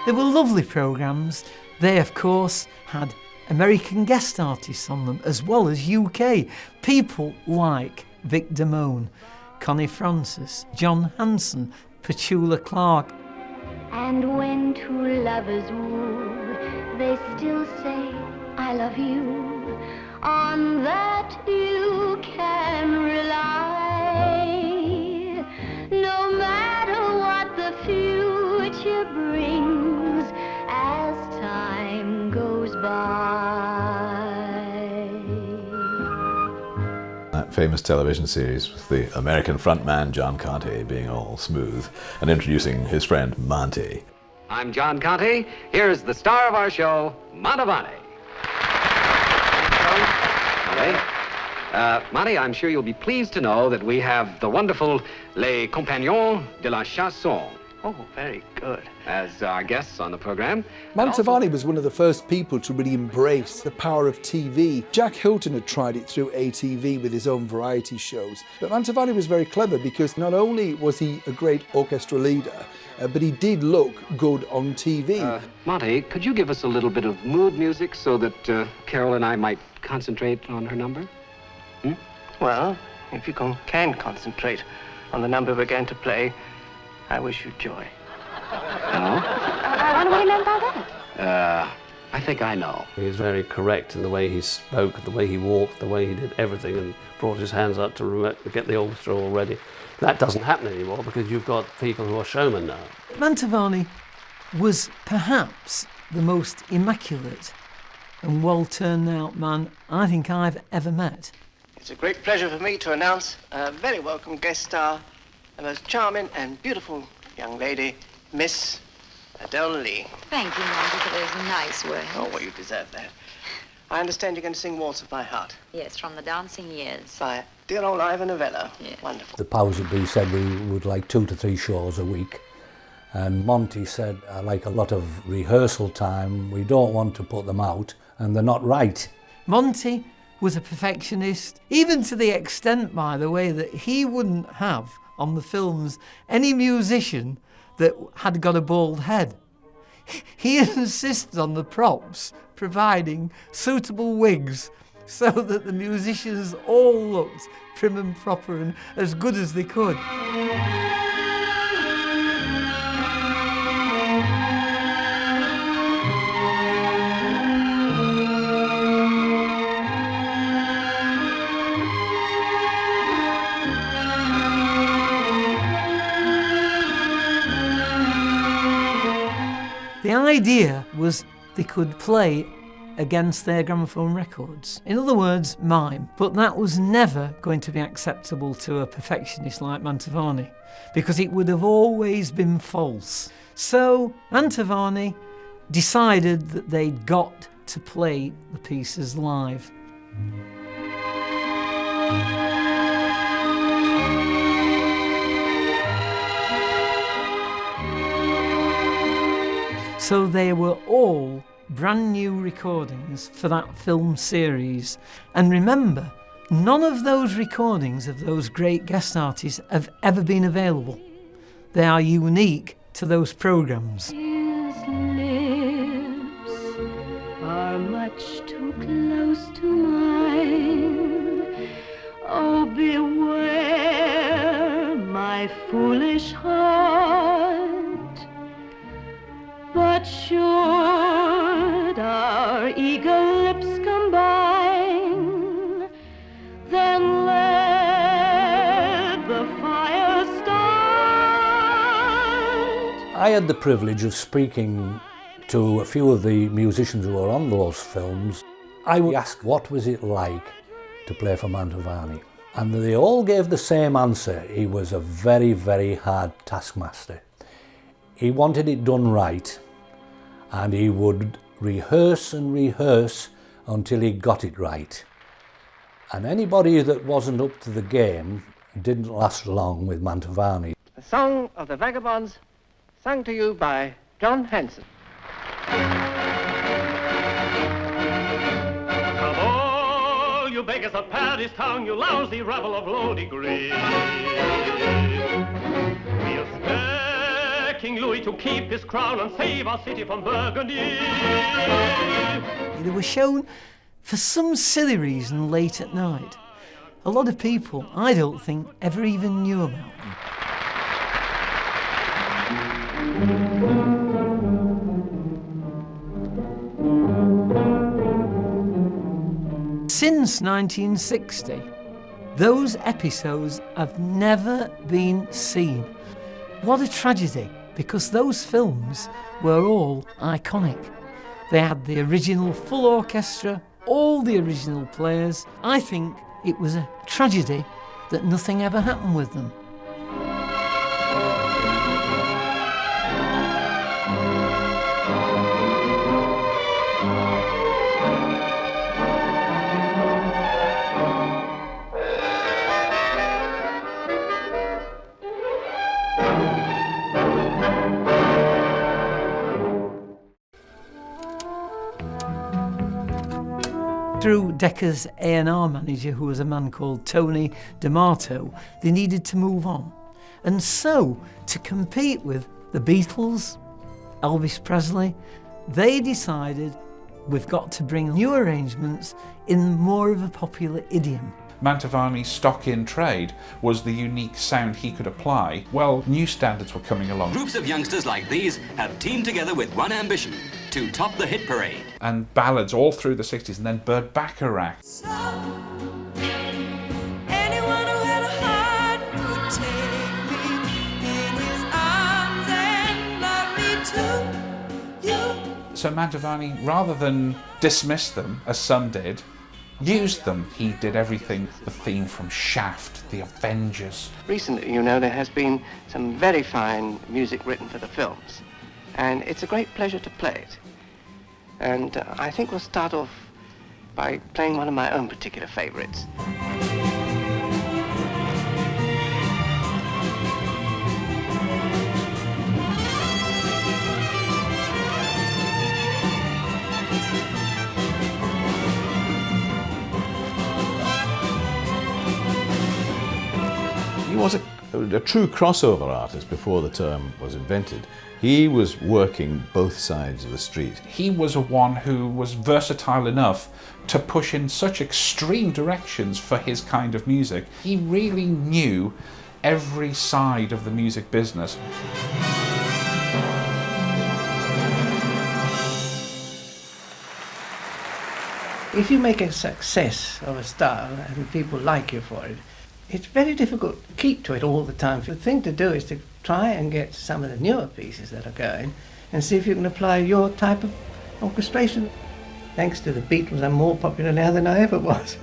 They were lovely programmes. They, of course, had American guest artists on them, as well as UK. People like Vic Damone, Connie Francis, John Hanson, Petula Clark. And when two lovers woo, they still say, I love you. On that you can rely. No matter what the future brings, as time goes by. That famous television series with the American frontman John Conte being all smooth and introducing his friend Monty. I'm John Conte. Here's the star of our show, Mantovani. Monty, I'm sure you'll be pleased to know that we have the wonderful Les Compagnons de la Chanson. Oh, very good. As our guests on the program. Mantovani was one of the first people to really embrace the power of TV. Jack Hilton had tried it through ATV with his own variety shows. But Mantovani was very clever because not only was he a great orchestra leader, but he did look good on TV. Monty, could you give us a little bit of mood music so that Carol and I might concentrate on her number? Well, if you can concentrate on the number we're going to play, I wish you joy. I wonder what he meant by that. I think I know. He's very correct in the way he spoke, the way he walked, the way he did everything, and brought his hands up to get the orchestra all ready. That doesn't happen anymore because you've got people who are showmen now. Mantovani was perhaps the most immaculate and well-turned-out man I think I've ever met. It's a great pleasure for me to announce a very welcome guest star, the most charming and beautiful young lady, Miss Adele Lee. Thank you, Monty, for those nice words. Oh, well, you deserve that. I understand you're going to sing Waltz of My Heart. Yes, from the dancing years. By dear old Ivor Novello. Yes. Wonderful. The powers that be said we would like 2 to 3 shows a week. And Monty said, I like a lot of rehearsal time. We don't want to put them out, and they're not right. Monty was a perfectionist, even to the extent, by the way, that he wouldn't have on the films any musician that had got a bald head. He insisted on the props providing suitable wigs so that the musicians all looked prim and proper and as good as they could. The idea was they could play against their gramophone records. In other words, mime. But that was never going to be acceptable to a perfectionist like Mantovani, because it would have always been false. So Mantovani decided that they'd got to play the pieces live. So they were all brand new recordings for that film series. And remember, none of those recordings of those great guest artists have ever been available. They are unique to those programmes. His lips are much too close to mine. Oh, beware my foolish heart. But should our eager lips combine, then let the fire start. I had the privilege of speaking to a few of the musicians who were on those films. I asked what was it like to play for Mantovani, and they all gave the same answer. He was a very, very hard taskmaster. He wanted it done right, and he would rehearse and rehearse until he got it right. And anybody that wasn't up to the game didn't last long with Mantovani. The Song of the Vagabonds, sung to you by John Hanson. Come all you beggars of Paris town, you lousy rabble of low degree. We'll spare King Louis to keep his crown and save our city from Burgundy. They were shown for some silly reason late at night. A lot of people, I don't think, ever even knew about them. Since 1960, those episodes have never been seen. What a tragedy, because those films were all iconic. They had the original full orchestra, all the original players. I think it was a tragedy that nothing ever happened with them. Through Decca's A&R manager, who was a man called Tony D'Amato, they needed to move on. And so, to compete with the Beatles, Elvis Presley, they decided we've got to bring new arrangements in more of a popular idiom. Mantovani's stock in trade was the unique sound he could apply. Well, new standards were coming along. Groups of youngsters like these have teamed together with one ambition, to top the hit parade. And ballads all through the 60s, and then Burt Bacharach. So Mantovani, rather than dismiss them, as some did, used them. He did everything. The theme from Shaft, The Avengers. Recently, you know, there has been some very fine music written for the films, and it's a great pleasure to play it. And I think we'll start off by playing one of my own particular favorites. He was a true crossover artist before the term was invented. He was working both sides of the street. He was one who was versatile enough to push in such extreme directions for his kind of music. He really knew every side of the music business. If you make a success of a style and people like you for it, it's very difficult to keep to it all the time. The thing to do is to try and get some of the newer pieces that are going and see if you can apply your type of orchestration. Thanks to the Beatles, I'm more popular now than I ever was.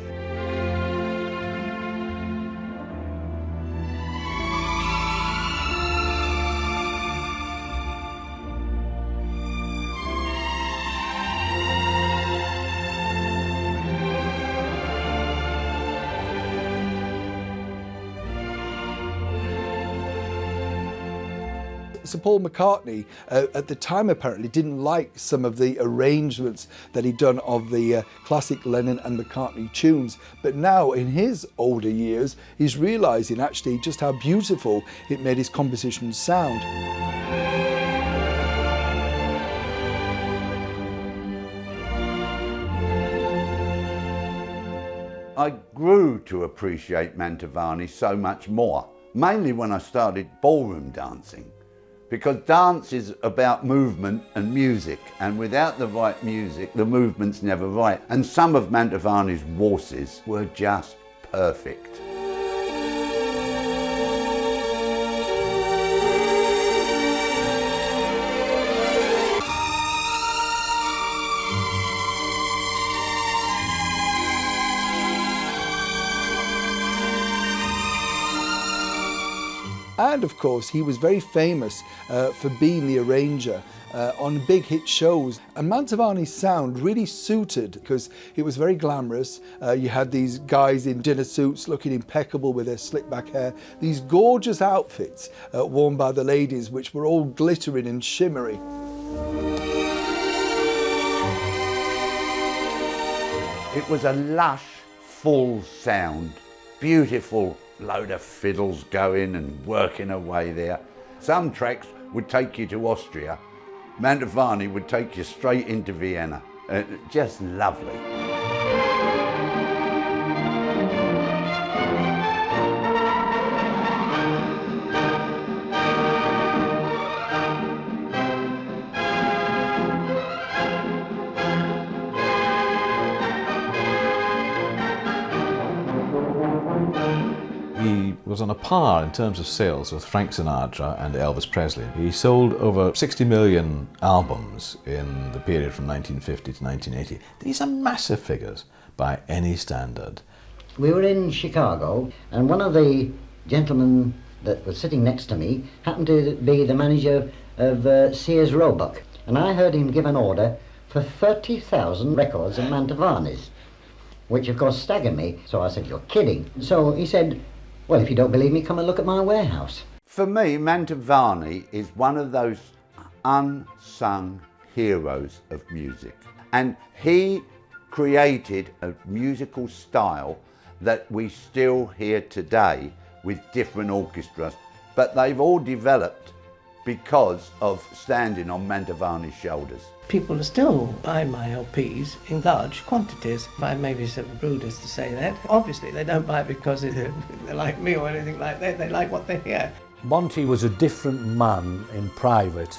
Sir Paul McCartney at the time apparently didn't like some of the arrangements that he'd done of the classic Lennon and McCartney tunes, but now in his older years he's realising actually just how beautiful it made his compositions sound. I grew to appreciate Mantovani so much more, mainly when I started ballroom dancing. Because dance is about movement and music, and without the right music, the movement's never right. And some of Mantovani's waltzes were just perfect. And of course, he was very famous for being the arranger on big hit shows. And Mantovani's sound really suited because it was very glamorous. You had these guys in dinner suits looking impeccable with their slick back hair, these gorgeous outfits worn by the ladies, which were all glittering and shimmery. It was a lush, full sound, beautiful load of fiddles going and working away there. Some tracks would take you to Austria. Mantovani would take you straight into Vienna. Just lovely. He was on a par in terms of sales with Frank Sinatra and Elvis Presley. He sold over 60 million albums in the period from 1950 to 1980. These are massive figures by any standard. We were in Chicago, and one of the gentlemen that was sitting next to me happened to be the manager of Sears Roebuck, and I heard him give an order for 30,000 records of Mantovani's, which of course staggered me. So I said, "You're kidding." So he said, "Well, if you don't believe me, come and look at my warehouse." For me, Mantovani is one of those unsung heroes of music. And he created a musical style that we still hear today with different orchestras, but they've all developed because of standing on Mantovani's shoulders. People are still buying my LPs in large quantities. I may be so rude as to say that. Obviously, they don't buy it because they like me or anything like that. They like what they hear. Monty was a different man in private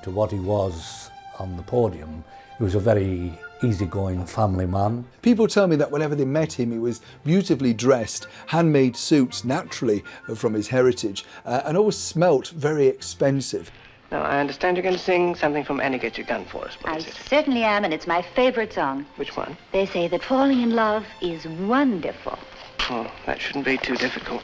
to what he was on the podium. He was a very easygoing family man. People tell me that whenever they met him, he was beautifully dressed, handmade suits naturally from his heritage, and always smelt very expensive. Now, I understand you're going to sing something from Annie Get Your Gun for us. What I is it? certainly am, and it's my favorite song. Which one? They say that falling in love is wonderful. Oh, that shouldn't be too difficult.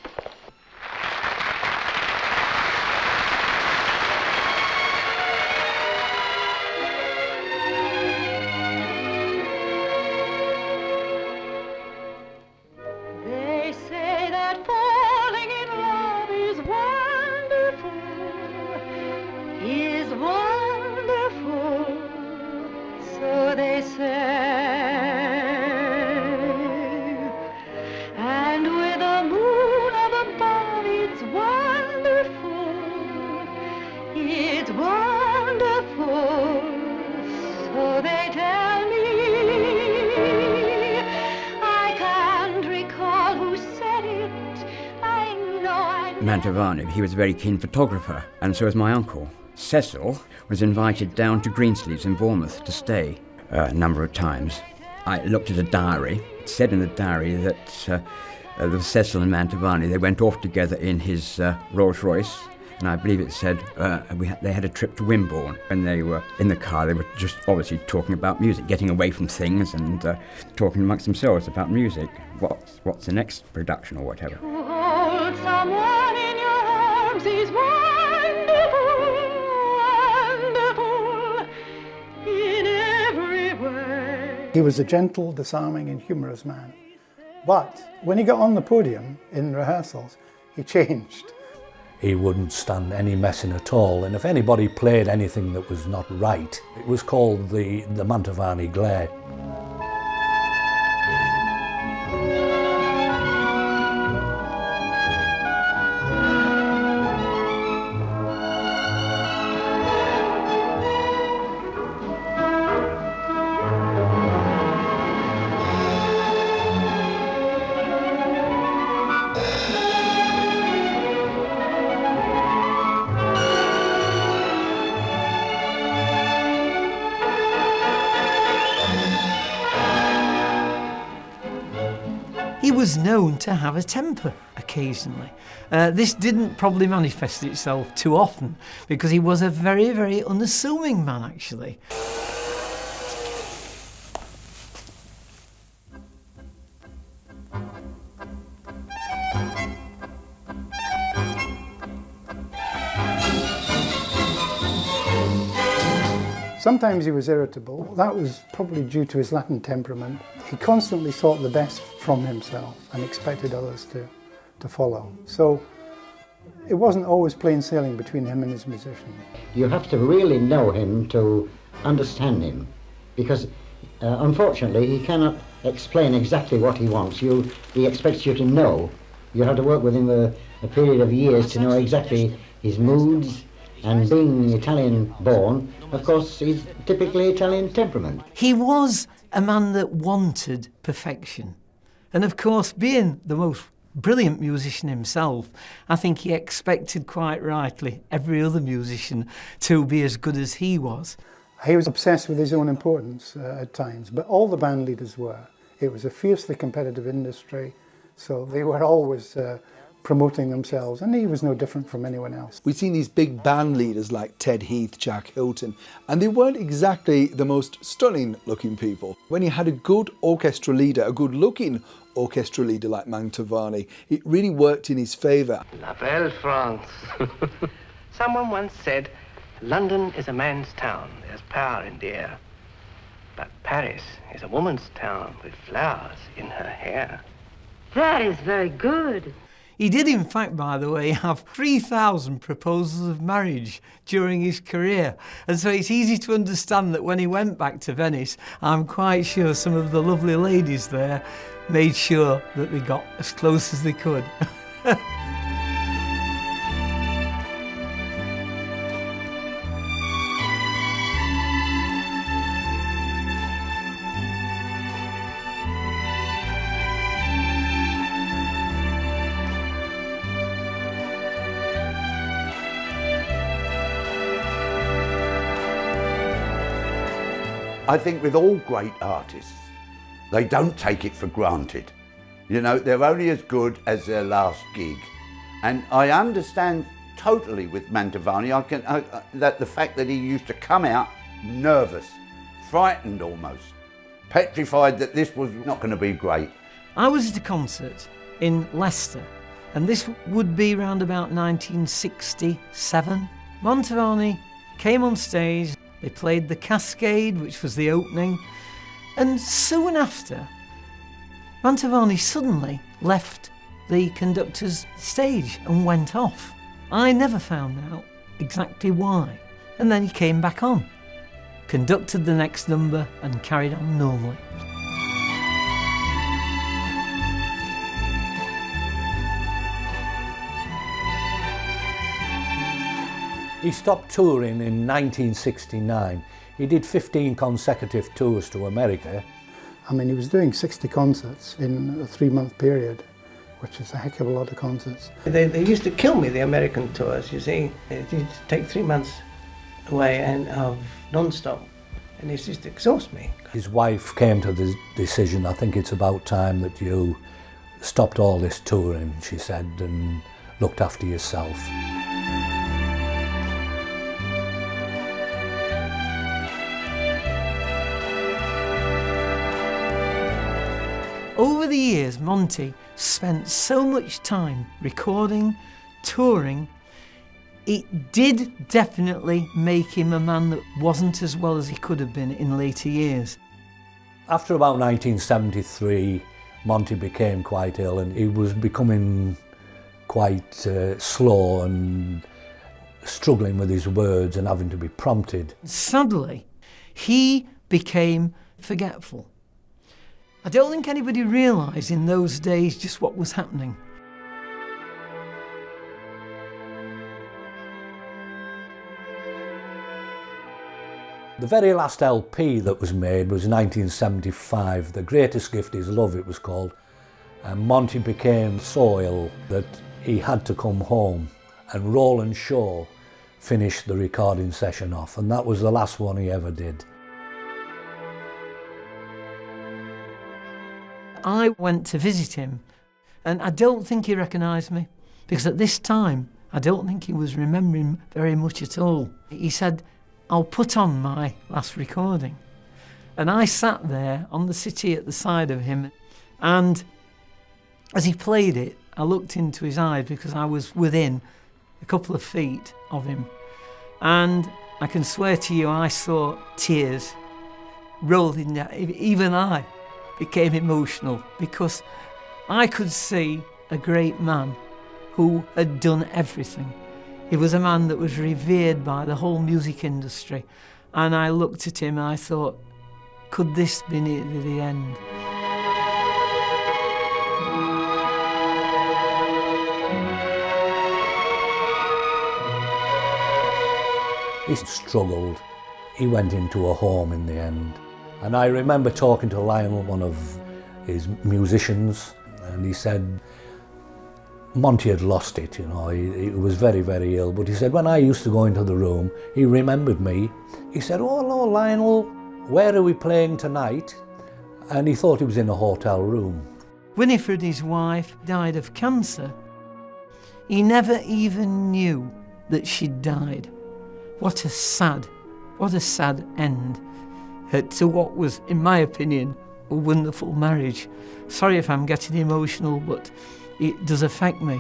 They say that falling in love is wonderful, so they say. And with the moon up above, it's wonderful, so they tell me. I can't recall who said it. I know Mantovani, he was a very keen photographer, and so was my uncle. Cecil was invited down to Greensleeves in Bournemouth to stay a number of times. I looked at a diary. It said in the diary that Cecil and Mantovani, they went off together in his Rolls Royce, and I believe it said they had a trip to Wimborne. When they were in the car, they were just obviously talking about music, getting away from things and talking amongst themselves about music. What's the next production or whatever. To hold someone in your arms is wonderful in every way. He was a gentle, disarming and humorous man. But when he got on the podium in rehearsals, he changed. He wouldn't stand any messing at all, and if anybody played anything that was not right, it was called the Mantovani glare. He was known to have a temper occasionally. This didn't probably manifest itself too often because he was a very, very unassuming man, actually. Sometimes he was irritable. That was probably due to his Latin temperament. He constantly sought the best from himself and expected others to follow. So it wasn't always plain sailing between him and his musicians. You have to really know him to understand him, because unfortunately he cannot explain exactly what he wants. He expects you to know. You have to work with him a period of years to know exactly his moods, and being Italian born, of course, he's typically Italian temperament. He was a man that wanted perfection. And of course, being the most brilliant musician himself, I think he expected quite rightly every other musician to be as good as he was. He was obsessed with his own importance at times, but all the band leaders were. It was a fiercely competitive industry, so they were always promoting themselves, and he was no different from anyone else. We've seen these big band leaders like Ted Heath, Jack Hilton, and they weren't exactly the most stunning looking people. When you had a good orchestra leader, a good looking orchestra leader like Mantovani, it really worked in his favour. La belle France. Someone once said, London is a man's town, there's power in the air. But Paris is a woman's town with flowers in her hair. That is very good. He did, in fact, by the way, have 3,000 proposals of marriage during his career. And so it's easy to understand that when he went back to Venice, I'm quite sure some of the lovely ladies there made sure that they got as close as they could. I think with all great artists, they don't take it for granted. You know, they're only as good as their last gig. And I understand totally with Mantovani, that the fact that he used to come out nervous, frightened almost, petrified that this was not going to be great. I was at a concert in Leicester, and this would be around about 1967. Mantovani came on stage. They played the Cascade, which was the opening, and soon after, Mantovani suddenly left the conductor's stage and went off. I never found out exactly why. And then he came back on, conducted the next number and carried on normally. He stopped touring in 1969. He did 15 consecutive tours to America. I mean, he was doing 60 concerts in a 3-month period, which is a heck of a lot of concerts. They used to kill me, the American tours, you see. It used to take 3 months away and of non-stop, and it used to exhaust me. His wife came to the decision, I think it's about time that you stopped all this touring, she said, and looked after yourself. Over the years, Monty spent so much time recording, touring. It did definitely make him a man that wasn't as well as he could have been in later years. After about 1973, Monty became quite ill and he was becoming quite slow and struggling with his words and having to be prompted. Sadly, he became forgetful. I don't think anybody realised in those days just what was happening. The very last LP that was made was 1975. The Greatest Gift is Love, it was called. And Monty became so ill that he had to come home, and Roland Shaw finished the recording session off, and that was the last one he ever did. I went to visit him, and I don't think he recognised me, because at this time I don't think he was remembering very much at all. He said, "I'll put on my last recording." And I sat there on the settee at the side of him, and as he played it, I looked into his eyes because I was within a couple of feet of him. And I can swear to you, I saw tears rolling down. Even I became emotional because I could see a great man who had done everything. He was a man that was revered by the whole music industry, and I looked at him and I thought, could this be nearly the end? He struggled. He went into a home in the end. And I remember talking to Lionel, one of his musicians, and he said Monty had lost it, you know, he was very, very ill. But he said, when I used to go into the room, he remembered me. He said, "Oh, hello, Lionel, where are we playing tonight?" And he thought he was in a hotel room. Winifred, his wife, died of cancer. He never even knew that she'd died. What a sad end to what was, in my opinion, a wonderful marriage. Sorry if I'm getting emotional, but it does affect me.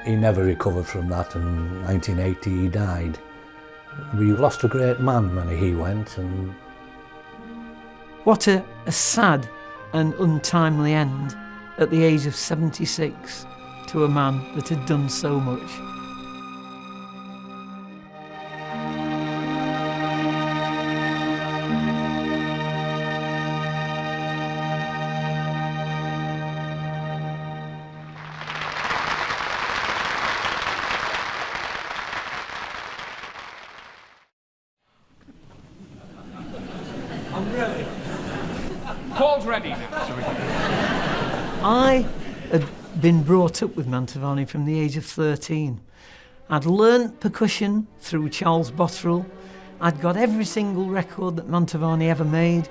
He never recovered from that, and in 1980 he died. We lost a great man when he went. And what a sad and untimely end at the age of 76 to a man that had done so much. I'm ready. Paul's ready now. I had been brought up with Mantovani from the age of 13. I'd learnt percussion through Charles Botterill. I'd got every single record that Mantovani ever made.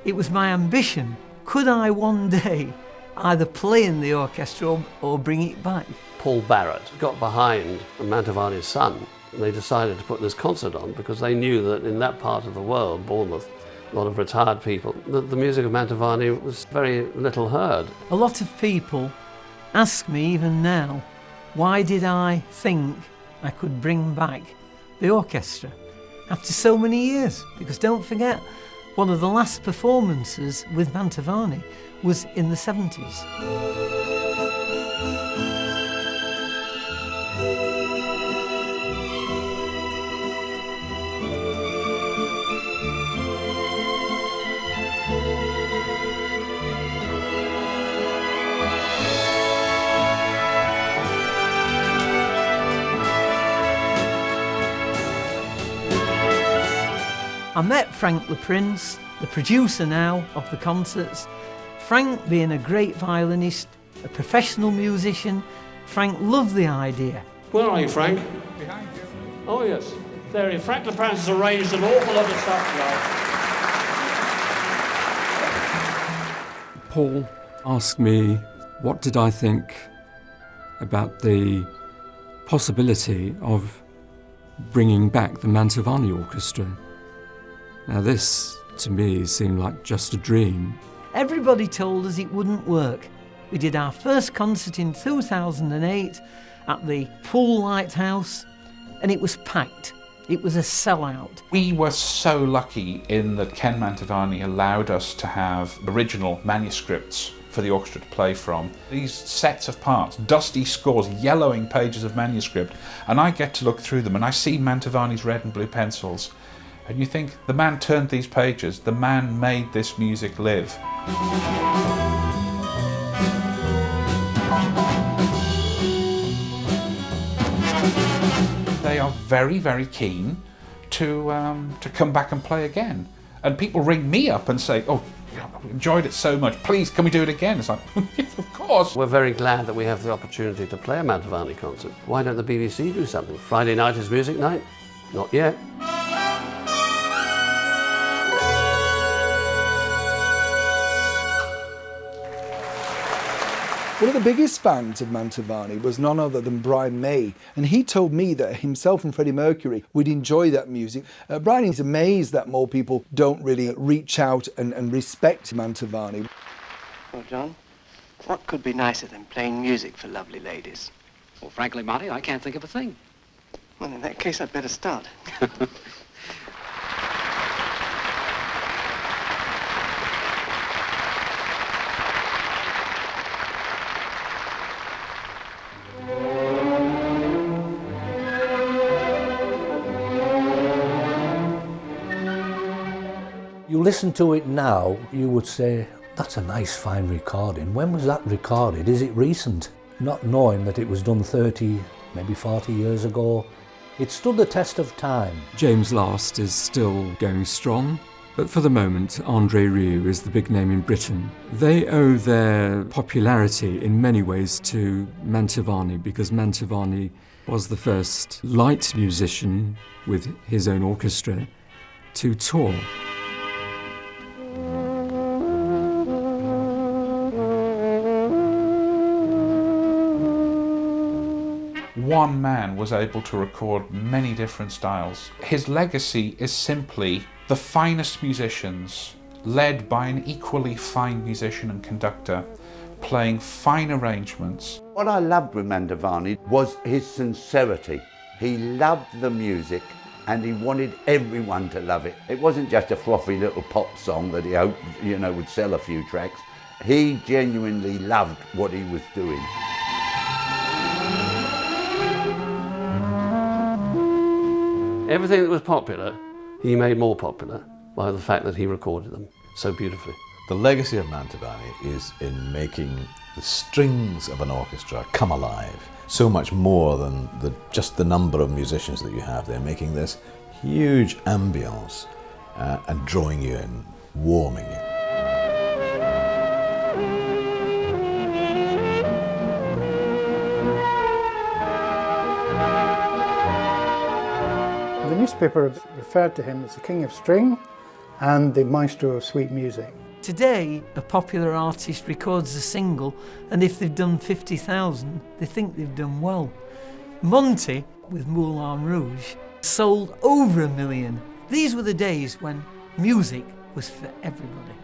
It was my ambition. Could I one day either play in the orchestra or bring it back? Paul Barrett got behind Mantovani's son, and they decided to put this concert on because they knew that in that part of the world, Bournemouth, a lot of retired people, the music of Mantovani was very little heard. A lot of people ask me even now, why did I think I could bring back the orchestra after so many years? Because don't forget, one of the last performances with Mantovani was in the 70s. I met Frank the Prince, the producer now of the concerts. Frank, being a great violinist, a professional musician, Frank loved the idea. Where are you, Frank? Behind you. Oh, yes. There he is. Frank the Prince has arranged an awful lot of stuff tonight. Paul asked me what did I think about the possibility of bringing back the Mantovani Orchestra. Now this, to me, seemed like just a dream. Everybody told us it wouldn't work. We did our first concert in 2008 at the Pool Lighthouse, and it was packed. It was a sellout. We were so lucky in that Ken Mantovani allowed us to have original manuscripts for the orchestra to play from. These sets of parts, dusty scores, yellowing pages of manuscript, and I get to look through them and I see Mantovani's red and blue pencils. And you think, the man turned these pages, the man made this music live. They are very, very keen to come back and play again. And people ring me up and say, oh, I enjoyed it so much, please can we do it again? It's like, yes, of course. We're very glad that we have the opportunity to play a Mantovani concert. Why don't the BBC do something? Friday night is music night? Not yet. One of the biggest fans of Mantovani was none other than Brian May, and he told me that himself and Freddie Mercury would enjoy that music. Brian is amazed that more people don't really reach out and respect Mantovani. Well, John, what could be nicer than playing music for lovely ladies? Well, frankly, Marty, I can't think of a thing. Well, in that case, I'd better start. You listen to it now, you would say, That's a nice fine recording. When was that recorded? Is it recent? Not knowing that it was done 30, maybe 40 years ago. It stood the test of time. James Last is still going strong, but for the moment, André Rieu is the big name in Britain. They owe their popularity in many ways to Mantovani, because Mantovani was the first light musician with his own orchestra to tour. One man was able to record many different styles. His legacy is simply the finest musicians, led by an equally fine musician and conductor, playing fine arrangements. What I loved with Mantovani was his sincerity. He loved the music and he wanted everyone to love it. It wasn't just a frothy little pop song that he hoped, would sell a few tracks. He genuinely loved what he was doing. Everything that was popular, he made more popular by the fact that he recorded them so beautifully. The legacy of Mantovani is in making the strings of an orchestra come alive. So much more than just the number of musicians that you have. They're making this huge ambience and drawing you in, warming you. The newspaper referred to him as the king of string and the maestro of sweet music. Today, a popular artist records a single, and if they've done 50,000, they think they've done well. Monty, with Moulin Rouge, sold over 1 million. These were the days when music was for everybody.